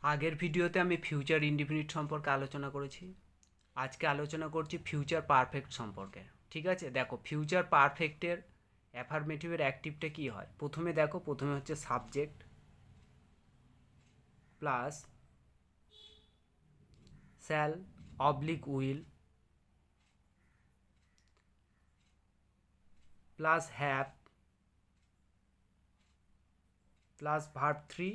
আগের ভিডিওতে আমি ফিউচার ইনডিফিনিট সম্পর্কে আলোচনা করেছি। আজকে আলোচনা করছি ফিউচার পারফেক্ট সম্পর্কে। ঠিক আছে, দেখো ফিউচার পারফেক্টের অ্যাফার্মেটিভের অ্যাক্টিভটা কী হয়। প্রথমে হচ্ছে subject plus shall oblique will plus have plus verb three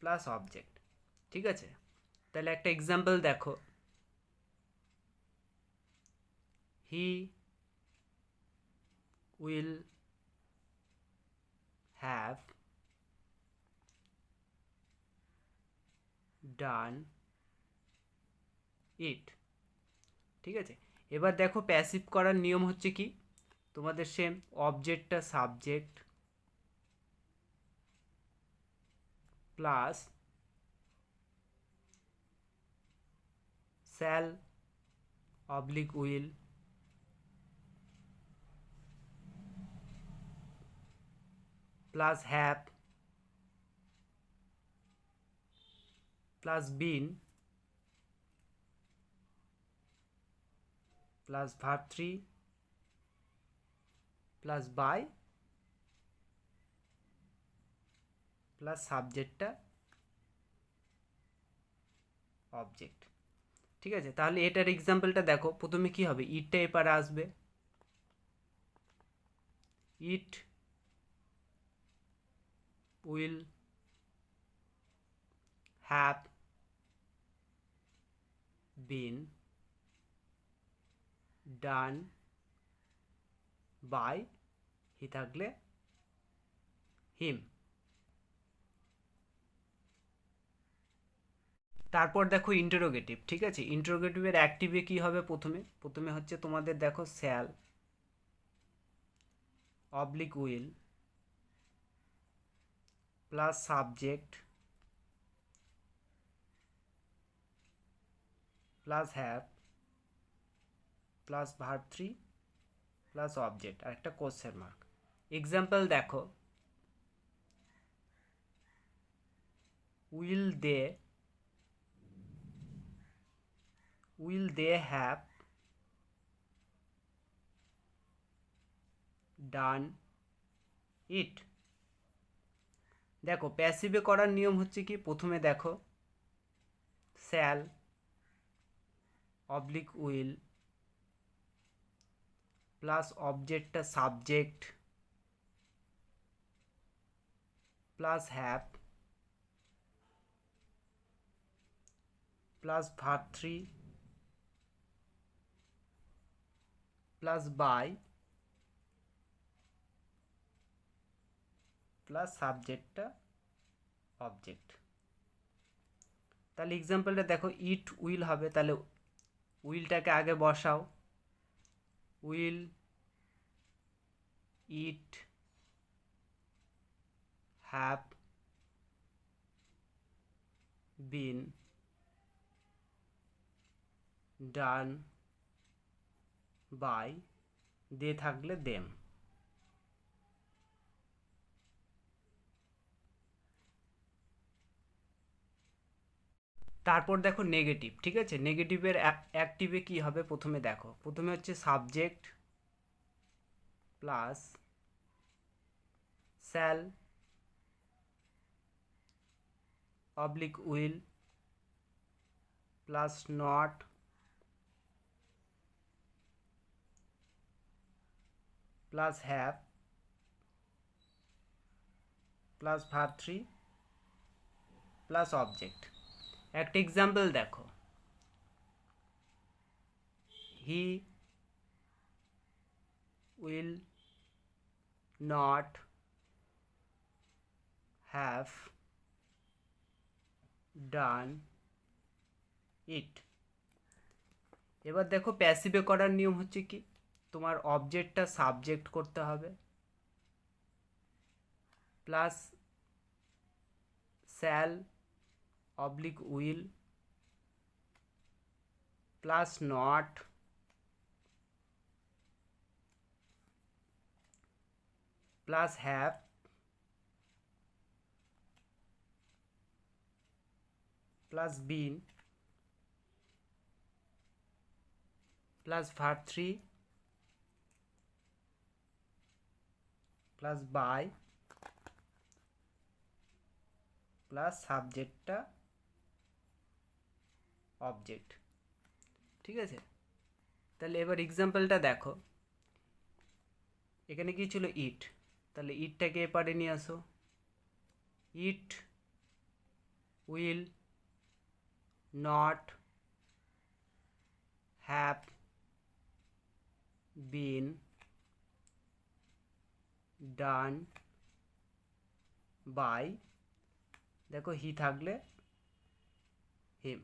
plus object. ঠিক আছে, তাহলে একটা এক্সাম্পল দেখো। হি উইল হ্যাভ ডান ইট। ঠিক আছে, এবার দেখো প্যাসিভ করার নিয়ম হচ্ছে কি, তোমাদের সেম অবজেক্টটা subject plus shall oblique will plus have plus been plus verb three plus by plus সাবজেক্টটা অবজেক্ট। ঠিক আছে, তাহলে এটার এক্সাম্পলটা দেখো। প্রথমে কি হবে, ইটটা এপারে আসবে, it will have been done by, he থাকলে হিম। তারপর দেখো ইন্টারোগেটিভ। ঠিক আছে, ইন্টারোগেটিভের অ্যাক্টিভে কি হবে, প্রথমে হচ্ছে তোমাদের দেখো shall oblique will plus subject plus have plus verb three plus object আর একটা কোশ্চেন মার্ক। এক্সাম্পল দেখো, will they have done it. দেখো প্যাসিভে করার নিয়ম হচ্ছে কি, প্রথমে দেখো শ্যাল অবলিক উইল প্লাস অবজেক্টটা subject plus have plus verb three plus by plus সাবজেক্টটা অবজেক্ট। তাহলে এক্সাম্পলটা দেখো, ইট উইল হবে, তাহলে উইলটাকে আগে বসাও, will it have been done by, they থাকলে দেম। তারপর দেখো নেগেটিভ। ঠিক আছে, নেগেটিভের অ্যাক্টিভে কি হবে, প্রথমে হচ্ছে subject plus shall oblique will plus not plus have plus verb three plus object. একটা এক্সাম্পল দেখো, he will not have done it. এবার দেখো প্যাসিভে করার নিয়ম হচ্ছে কি, তোমার অবজেক্টটা সাবজেক্ট করতে হবে plus shall oblique will plus not plus have plus been plus verb 3 plus by plus সাবজেক্টটা অবজেক্ট। ঠিক আছে, তাহলে এবার এক্সাম্পলটা দেখো। এখানে কি ছিল ইট, তাহলে ইটটাকে এপারে নিয়ে আসো। It will not have been done by, দেখো হি থাকলে হিম।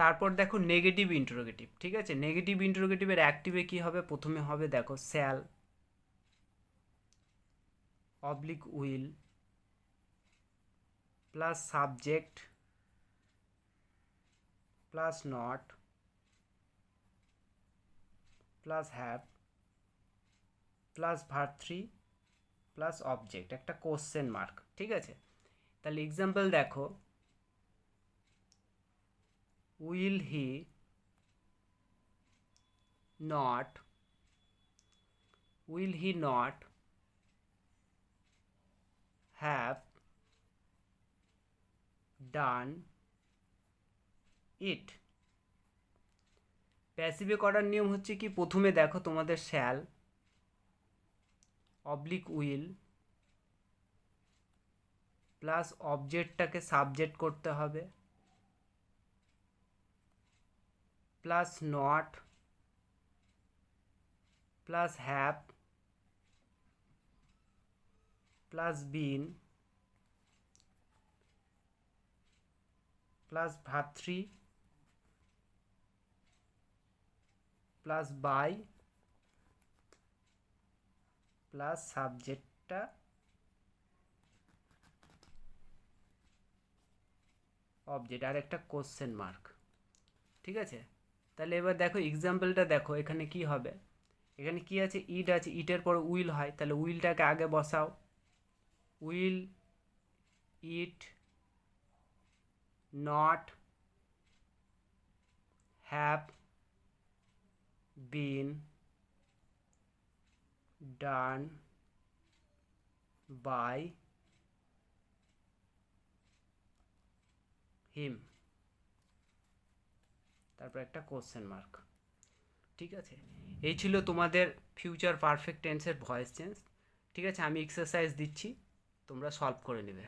তারপর দেখো নেগেটিভ ইন্টারোগেটিভ। ঠিক আছে, নেগেটিভ ইন্টারোগেটিভের অ্যাক্টিভে কি হবে, প্রথমে হবে দেখো shall oblique will plus subject plus not plus have plus verb 3 plus object, একটা কোশ্চেন মার্ক। ঠিক আছে, তাহলে এক্সাম্পল দেখো, will he not have done it. প্যাসিভে করার নিয়ম হচ্ছে কি, প্রথমে দেখো তোমাদের শ্যাল অবলিক উইল প্লাস অবজেক্টটাকে সাবজেক্ট করতে হবে plus not plus have plus been plus verb 3 plus by plus সাবজেক্টটা অবজেক্ট আর একটা কোশ্চেন মার্ক। ঠিক আছে, তাহলে এবার দেখো এক্সাম্পলটা দেখো, এখানে কি হবে, এখানে কি আছে, ইট আছে, ইটের পর উইল হয়, তাহলে উইলটাকে আগে বসাও। Will it not have been done by him, তারপর একটা কোশ্চেন মার্ক। ঠিক আছে, এই ছিল তোমাদের ফিউচার পারফেক্ট টেন্সের ভয়েস চেঞ্জ। ঠিক আছে, আমি এক্সারসাইজ দিচ্ছি, তোমরা সলভ করে নেবে।